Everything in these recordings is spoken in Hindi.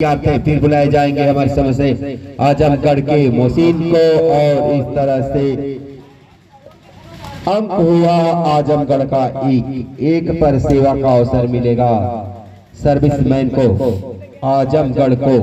थे। फिर बुलाए जाएंगे हमारे समय से आजमगढ़ के मोहसिन को और इस तरह से अंक हुआ आजमगढ़ का एक पर सेवा का अवसर मिलेगा सर्विसमैन को आजमगढ़ को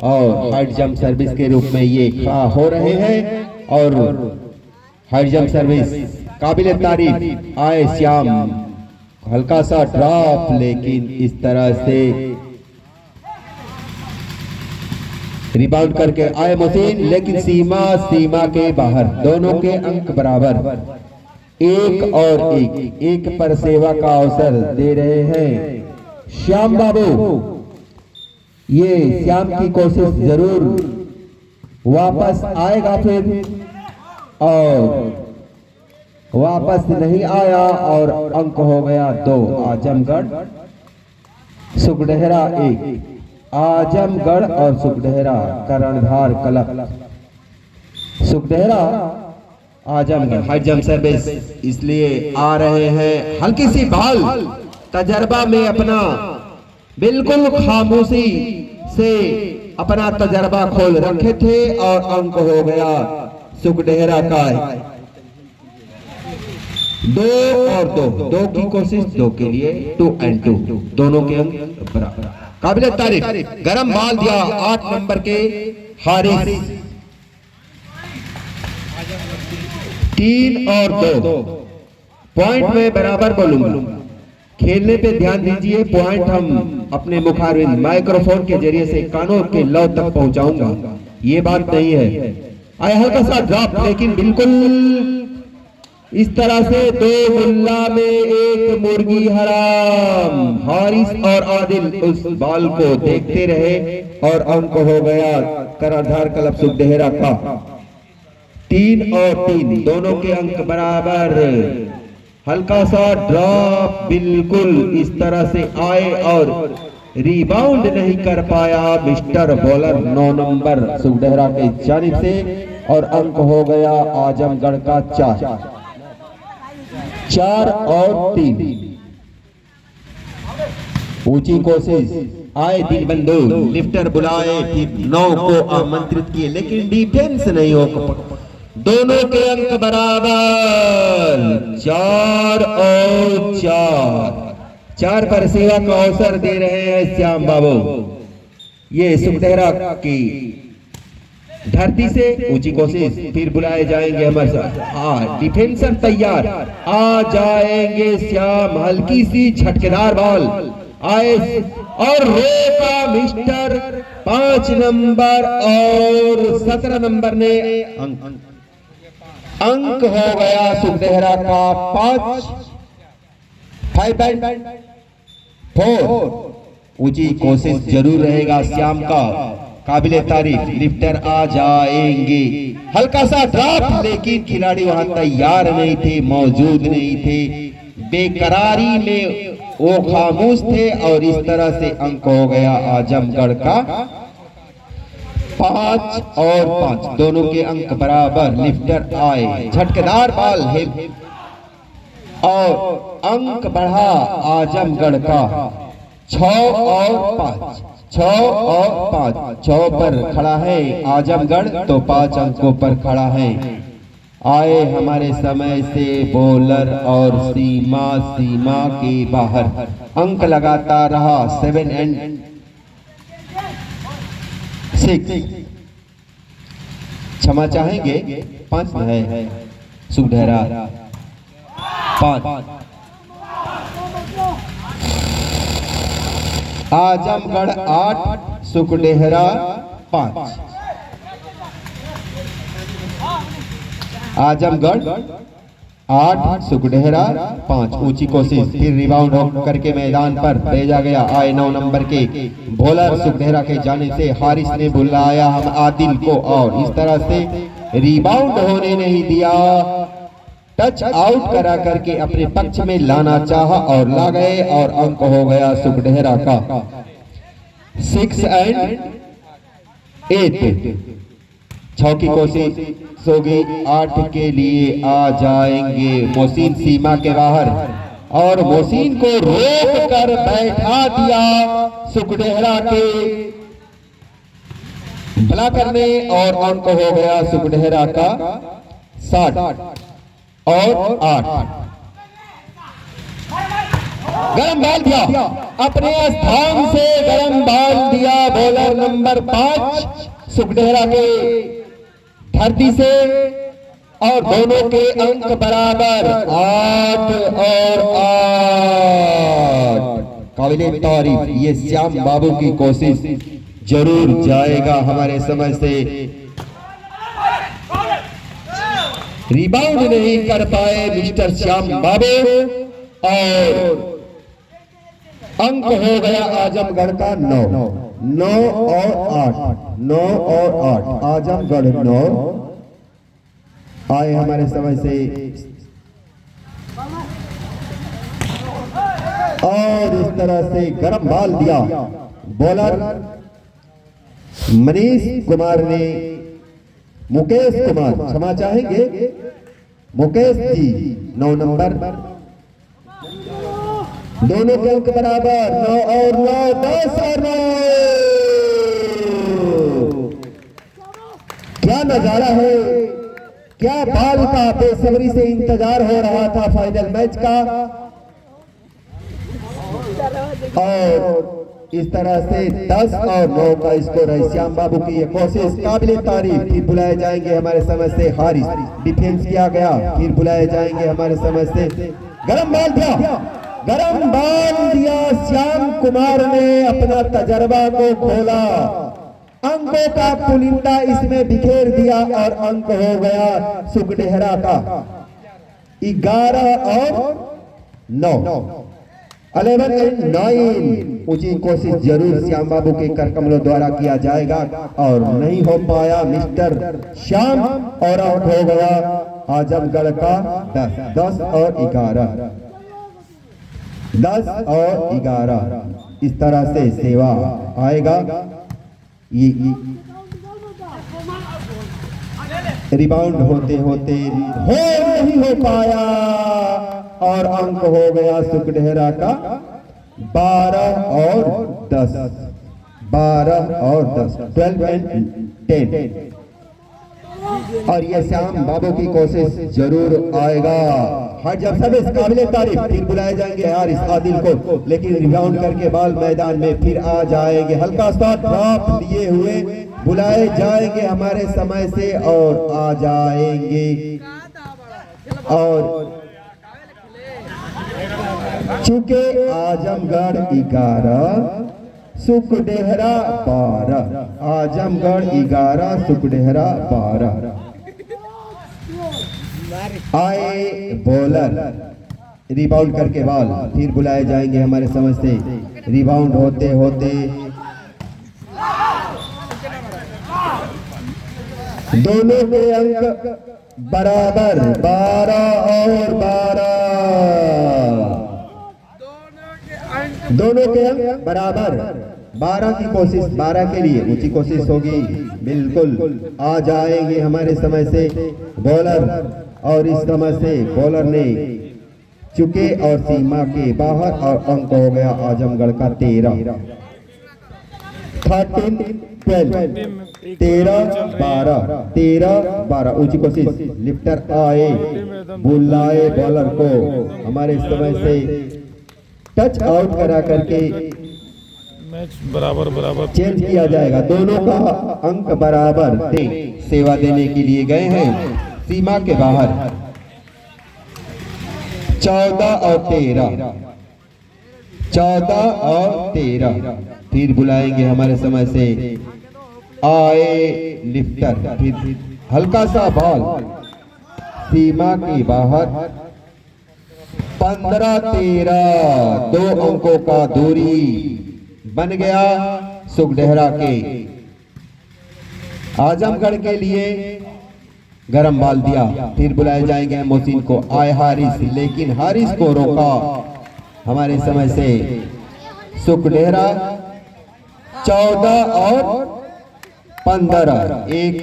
और हाइट जंप सर्विस के रूप में ये हो रहे हैं। और हाइट जंप सर्विस काबिल तारीफ आए श्याम, हल्का सा ड्रॉप लेकिन इस तरह से रिबाउंड करके आए मोहसिन, लेकिन सीमा के बाहर। दोनों के अंक बराबर, एक और एक पर सेवा का अवसर दे रहे हैं श्याम बाबू। ये श्याम की कोशिश जरूर वापस आएगा फिर, और वापस नहीं आया और अंक हो गया 2 आजमगढ़ सुखडेहरा 1। आजमगढ़ और सुखडेहरा कर्णधार club Sukhdehra Azamgarh high jump service इसलिए आ रहे हैं। हल्की सी बॉल तजर्बा में अपना बिल्कुल खामोशी से अपना तजर्बा खोल रखे थे और अंक हो गया सुखडेहरा का 2 और 2 की कोशिश 2 के लिए 2 and 2 दोनों के अंक बराबर। काबिल तारीफ गरम बॉल दिया 8 नंबर के हारिस। 3 और 2 पॉइंट में बराबर बोलूंगा। खेलने पे ध्यान दीजिए। पॉइंट हम अपने मुखारविंद माइक्रोफोन के जरिए से कानों के लौ तक पहुंचाऊंगा, ये बात नहीं है। आया हल्का सा ड्रॉप, लेकिन बिल्कुल इस तरह से 2 गुल्ला में 1 मुर्गी हराम। हारिस और आदिल उस बॉल को देखते रहे और अंक हो गया कर्णधार क्लब सुखडेहरा का 3 और 3 दोनों के अंक बराबर। हल्का सा ड्रॉप बिल्कुल इस तरह से आए और रिबाउंड नहीं कर पाया मिस्टर बॉलर 9 नंबर सुखडेहरा के जानिब से, और अंक हो गया आजमगढ़ का 4 और 3। ऊंची कोशिश आए दिन बंधु, लिफ्टर बुलाए, 9 को आमंत्रित किए, लेकिन डिफेंस नहीं हो। दोनों के अंक बराबर 4 और 4 पर सेवा का अवसर दे रहे हैं श्याम बाबू। ये सुखडेहरा की धरती से ऊंची कोशिश। फिर बुलाए जाएंगे हमारे साथ डिफेंसर तैयार आ जाएंगे श्याम। हल्की सी झटकेदार बॉल आए और रोका मिस्टर 5 नंबर और 17 नंबर ने अंक हो गया सुखडेहरा का 5-4। ऊंची कोशिश जरूर रहेगा श्याम का, काबिले तारीफ। लिफ्टर आ जाएंगे, हल्का सा ड्रॉप, लेकिन खिलाड़ी वहां तैयार नहीं थे, मौजूद नहीं थे, बेकरारी में वो खामोश थे, और इस तरह से अंक हो गया आजमगढ़ का 5 और 5 दोनों के अंक बराबर। लिफ्टर आए, झटकेदार बॉल है और अंक बढ़ा आजमगढ़ का 6 और 5। 6 पर खड़ा है आजमगढ़, तो 5 अंकों पर खड़ा है। आए हमारे समय से बॉलर और सीमा के बाहर अंक लगाता रहा 7 and 6। क्षमा चाहेंगे 5 है सुखडेहरा 5। आजमगढ़ 8 सुखडेहरा 5। आजमगढ़ 8 सुखडेहरा 5। ऊंची कोशिश, फिर रिबाउंड करके मैदान पर भेजा गया। आए 9 नंबर के बॉलर सुखडेहरा के जाने से हारिस ने बुलाया हम आदिल को, और इस तरह से रिबाउंड होने नहीं दिया। टच आउट करा करके अपने पक्ष में लाना चाहा और ला गए, और अंक हो गया सुखडेहरा का 6 and 8। 6 की कोशिश होगी 8 के लिए आ जाएंगे मोहसिन सीमा के बाहर, और मोहसिन को रोक कर बैठा दिया सुखडेहरा के भला करने और अंक हो गया सुखडेहरा का 60 और 8। गरम बाल दिया, अपने स्थान से गरम बाल दिया बॉलर नंबर 5 सुखडेहरा के धरती से, और दोनों के अंक बराबर 8 और 8। काबिले तारीफ, ये श्याम बाबू की कोशिश जरूर जाएगा हमारे समझ से। रिबाउंड नहीं कर पाए मिस्टर श्याम बाबू, और अंक हो गया आजमगढ़ का 9 और 8। 9 और 8 आजमगढ़ 9 आए हमारे समझ से। और इस तरह से गरम बाल दिया बॉलर मनीष कुमार ने, मुकेश कुमार क्षमा चाहेंगे, मुकेश जी 9 नंबर। दोनों के अंक बराबर 9 और 9, 10 और 9। क्या नजारा है, क्या बाल का बेसब्री से इंतजार हो रहा था फाइनल मैच का। और इस तरह से 10 और 9 का स्कोर है। श्याम बाबू की ये कोशिश काबिले तारीफ। फिर बुलाए जाएंगे हमारे समझ से हारिस, डिफेंस किया गया, फिर बुलाए जाएंगे हमारे समझ से। गरम बाल दिया, गरम बाल दिया श्याम कुमार ने, अपना तजर्बा को खोला, अंकों का पुलिंदा इसमें बिखेर दिया, और अंक हो गया सुखडेहरा का 11 और 9, 11 और 9। ऊंची कोशिश जरूर श्याम बाबू के करकमलों द्वारा किया जाएगा, और नहीं हो पाया मिस्टर श्याम, और अंक हो गया आजमगढ़ का 10 और 11, 10 और 11। इस तरह से सेवा आएगा। ये रिबाउंड होते होते नहीं हो पाया, और अंक हो गया सुखडेहरा का 12 और 10, 12 और 10, 12 and 10। और ये श्याम बाबू की कोशिश जरूर आएगा। हर जब सब इस काबिले तारीफ। फिर बुलाए जाएंगे हारिस आदिल को, लेकिन रिबाउंड करके बाल मैदान में फिर आ जाएंगे, हल्का सा ड्रॉप लिए हुए बुलाए जाएंगे हमारे समय से, और आ जाएंगे। और चूंकि आजमगढ़ 11 सुखडेहरा 12, आजमगढ़ 11 सुखडेहरा 12। आए बॉलर रिबाउंड करके बाल, फिर बुलाए जाएंगे हमारे समझ से। रिबाउंड होते होते दोनों के अंक बराबर 12 और 12, दोनों के अंक बराबर। 12 की कोशिश, 12 के लिए ऊंची कोशिश होगी, बिल्कुल आ जाएंगे हमारे समय से बॉलर। और इस समय से बॉलर ने चुके और सीमा के बाहर, और अंक हो गया आजमगढ़ का 13, 13, 12, 13, 12। ऊंची कोशिश, लिफ्टर आए, बुलाए बॉलर को हमारे समय से टच आउट करा करके मैच बराबर चेंज किया जाएगा। दोनों का अंक बराबर सेवा देने के लिए गए हैं सीमा के बाहर। 14 और 13, 14 और 13। फिर बुलाएंगे हमारे समय से। आए लिफ्टर, फिर हल्का सा बॉल सीमा के बाहर। 15, 13, 2 अंकों का दूरी बन गया सुखडेहरा के। आजमगढ़ के लिए गरम बाल दिया, फिर बुलाए जाएंगे मोहसिन को। आए हारिस, लेकिन हारिस को रोका हमारे समय से सुखडेहरा। 14 और 15, 1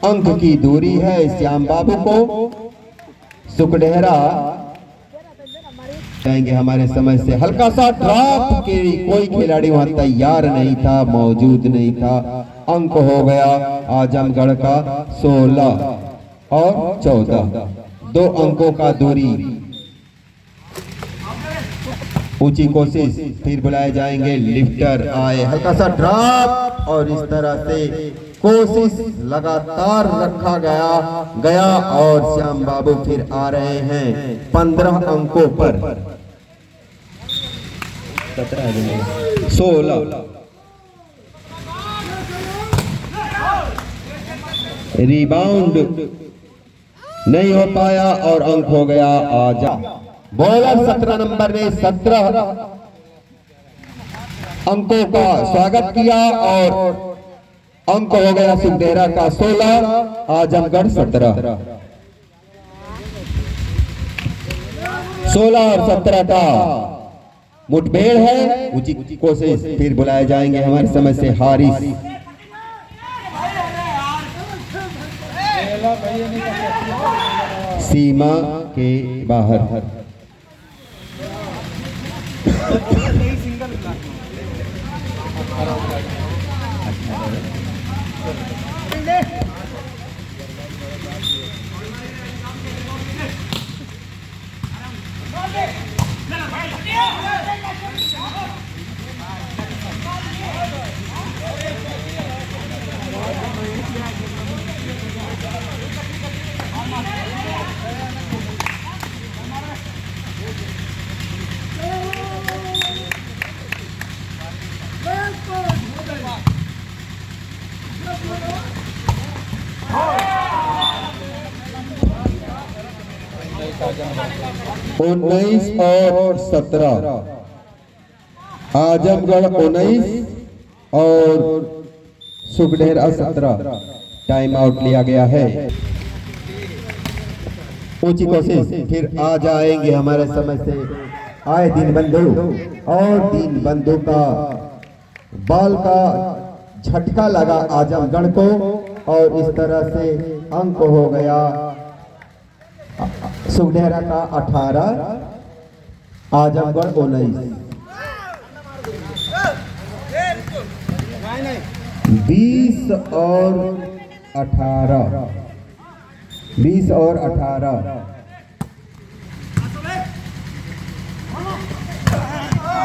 अंक की दूरी है श्याम बाबू को। सुखडेहरा जाएंगे हमारे समय से। हल्का सा ड्रॉप के कोई खिलाड़ी वहां तैयार नहीं था, मौजूद नहीं था, अंक हो गया आजमगढ़ का 16 और 14। 2 अंकों का दूरी। ऊंची कोशिश, फिर बुलाए जाएंगे लिफ्टर। आए हल्का सा ड्रॉप और इस तरह से कोशिश लगातार रखा गया और श्याम बाबू फिर आ रहे हैं 15 अंकों पर। 16 रिबाउंड नहीं हो पाया और अंक हो गया आजा। बॉलर 17 नंबर ने 17 अंकों का स्वागत किया और अंक हो गया सुखदेहरा का 16, आजमगढ़ 17। 16 और 17 का मुठभेड़ है। ऊंची कोशिश, फिर बुलाए जाएंगे हमारे समय से हारिस। सीमा के बाहर। उन्नीस और 17, आजमगढ़ 19 और सुखडेरा 17। टाइम आउट लिया गया है। ऊंची कोशिश, फिर आ जाएंगे हमारे समय से आए दीनबंधु और दीनबंधु का बॉल का झटका लगा आजमगढ़ को और इस तरह से अंक हो गया सुखडेरा का 18, आजमगढ़ 19। 20 और 18, 20 और 18।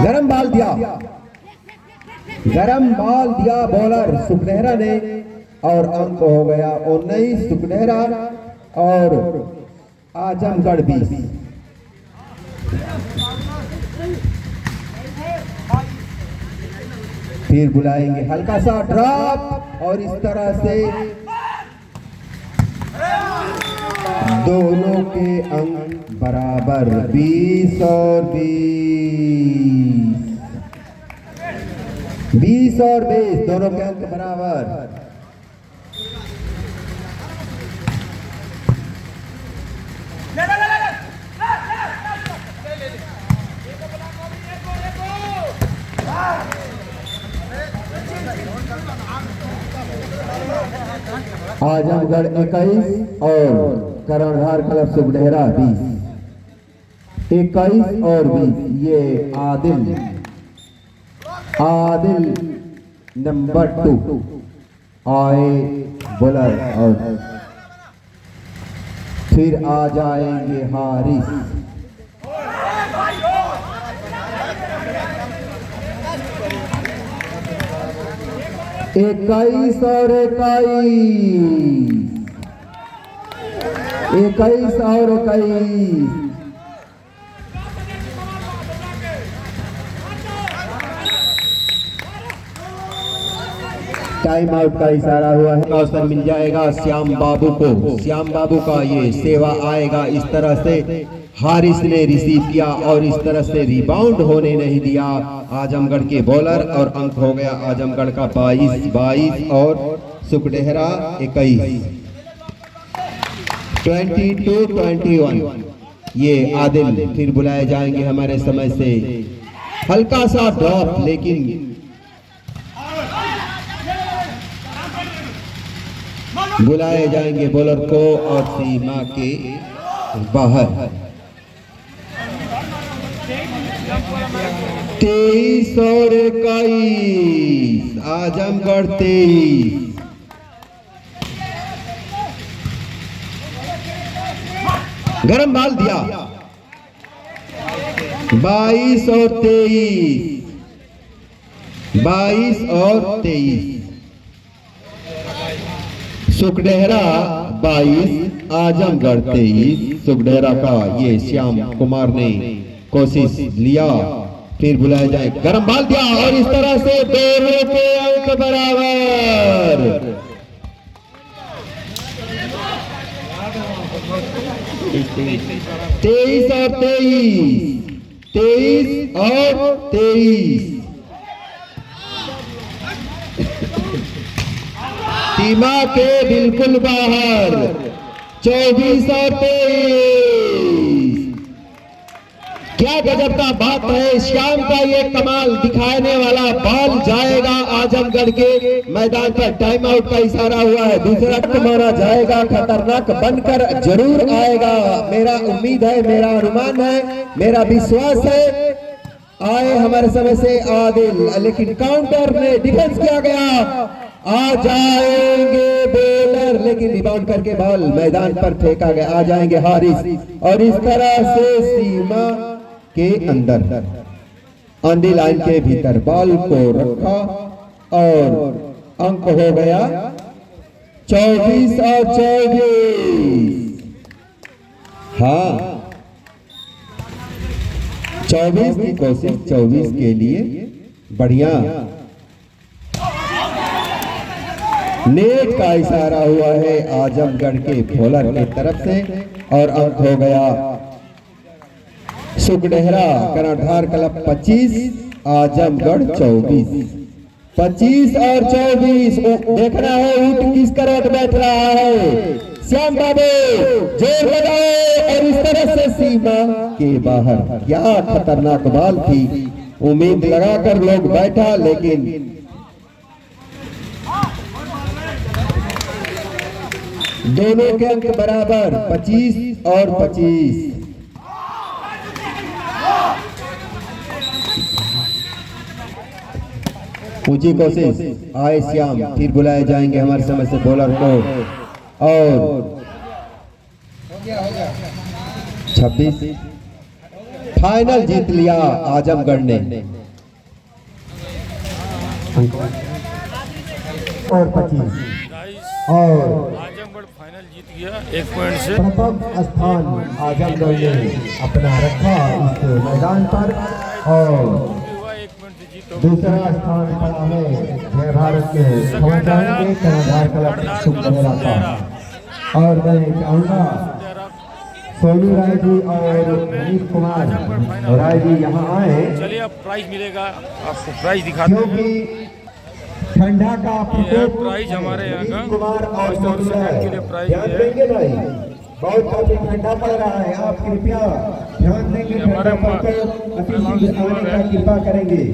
गरम बॉल दिया, गरम बॉल दिया बॉलर सुखडेरा ने और अंक हो गया 19 सुखडेरा और आजमगढ़ 20। फिर बुलाएंगे हल्का सा ड्रॉप और इस तरह से दोनों के अंक बराबर 20 और 20। 20 और 20 दोनों के अंक बराबर। आजमगढ़ 21 और कर्णधार क्लब सुखडेरा 20। 21 और 20 ये आदिल नंबर 2 आए बॉलर और फिर आ जाएंगे हारिस। इक्कीस और 21 और 21। टाइम आउट का इशारा हुआ है। अवसर मिल जाएगा श्याम बाबू को। श्याम बाबू का ये सेवा आएगा। इस तरह से हारिस ने रिसीव किया और इस तरह से रिबाउंड होने नहीं दिया आजमगढ़ के बॉलर और अंक हो गया आजमगढ़ का 22 और सुखडेरा 21। 22-21 ये आदिल। फिर बुलाए जाएंगे हमारे समय से हल्का सा ड्रॉप, लेकिन बुलाए जाएंगे बॉलर को और सीमा के बाहर। 23 और 21 आजमगढ़ 23। गरम बाल दिया 22 और 23, 22 और 23। सुखडेहरा 22 आजमगढ़ 23। सुखडेहरा का ये श्याम कुमार ने कोशिश लिया, फिर बुलाया जाए, गरम बाल दिया और इस तरह से दोनों के अंक बराबर। तेईस और 23, 23 और 23। सीमा के बिल्कुल बाहर 24 और 23। क्या गजब का बात है, श्याम का ये कमाल दिखाने वाला बॉल जाएगा आजमगढ़ के मैदान पर। टाइम आउट का इशारा हुआ है, दूसरा माना जाएगा, खतरनाक बनकर जरूर आएगा। मेरा उम्मीद है, मेरा अनुमान है, मेरा विश्वास है आए हमारे समय से आदिल, लेकिन काउंटर ने डिफेंस किया गया। आ जाएंगे बॉलर, लेकिन रिबाउंड करके बॉल मैदान पर फेंका गया। आ जाएंगे हारिस और इस तरह से सीमा के अंदर ऑन दी लाइन के भीतर बॉल को रखा और अंक हो गया 24 और 24। हाँ, 24 की कोशिश 24 के लिए बढ़िया। नेट का इशारा हुआ है आजमगढ़ के बॉलर की तरफ से और अंक हो गया सुखडेहरा कर्णधार क्लब 25 आजमगढ़ 24। 25 और 24। देखना है ऊंट किस करवट बैठ रहा है। श्याम बाबू जोर लगाए और इस तरह से सीमा के बाहर। क्या खतरनाक बॉल थी, उम्मीद लगाकर लोग बैठा, लेकिन दोनों के अंक बराबर 25 और 25। ऊंची कोशिश, आए श्याम, फिर बुलाए जाएंगे हमारे समय से बॉलर को और 26। फाइनल जीत लिया आजमगढ़ ने और 25 और आजमगढ़ फाइनल जीत गया 1 पॉइंट से। प्रथम स्थान आजमगढ़ ने अपना रखा इस मैदान पर और दूसरा स्थान पर हमें जय भारत के खबर जाएंगे कर्णधार क्लब सुखडेहरा का। और मैं चाहूँगा सोनू राय जी और मनीष कुमार राय जी यहाँ आए। चलिए अब प्राइज मिलेगा, आपको प्राइज दिखाते हैं। क्योंकि ठंडा का प्रकोप प्राइज हमारे यहाँ का कुमार और सोनू राय के लिए प्राइज ध्यान देंगे भाई, बहुत काफी ठंडा पड़ रहा है, आप कृपया ध्यान देंगे, ठंडा पड़कर अतिथि आने का कृपा करेंगे।